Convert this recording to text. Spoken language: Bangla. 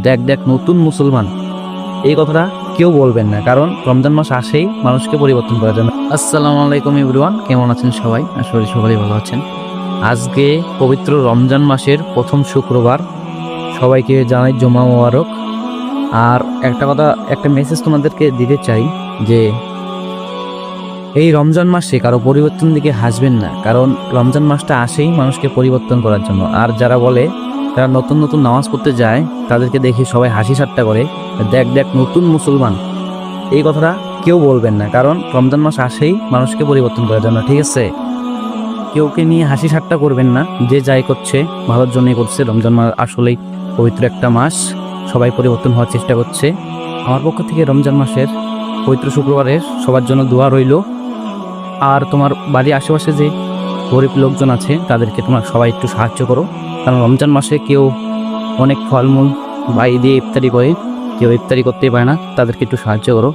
দেখ দেখ নতুন মুসলমান, এই কথাটা কেউ বলবেন না, কারণ রমজান মাস আসেই মানুষকে পরিবর্তন করার জন্য। আসসালামু আলাইকুম এভরিওয়ান, কেমন আছেন সবাই? আসলে সবাই ভালো আছেন। আজকে পবিত্র রমজান মাসের প্রথম শুক্রবার, সবাইকে জানাই জুমা মোবারক। আর একটা কথা, একটা মেসেজ তোমাদেরকে দিতে চাই যে এই রমজান মাসে কারো পরিবর্তন দিকে হাসবেন না, কারণ রমজান মাসটা আসেই মানুষকে পরিবর্তন করার জন্য। আর যারা বলে যারা নতুন নতুন নামাজ পড়তে যায়, তাদেরকে দেখে সবাই হাসি ঠাট্টা করে, দেখ দেখ নতুন মুসলমান, এই কথাটা কেউ বলবেন না, কারণ রমজান মাস আসেই মানুষকে পরিবর্তন করার জন্য। ঠিক আছে, কেউকে নিয়ে হাসি ঠাট্টা করবেন না। যে যাই করছে ভালোর জন্যই করছে। রমজান মাস আসলেই পবিত্র একটা মাস, সবাই পরিবর্তন হওয়ার চেষ্টা করছে। আমার পক্ষ থেকে রমজান মাসের পবিত্র শুক্রবারের সবার জন্য দোয়া রইল। আর তোমার বাড়ির আশেপাশে যে গরিব লোকজন আছে, তাদেরকে তোমার সবাই একটু সাহায্য করো, কারণ রমজান মাসে কেউ অনেক ফলমূল বাই দিয়ে ইফতারি করে, কেউ ইফতারি করতেই পারে না, তাদেরকে একটু সাহায্য করো।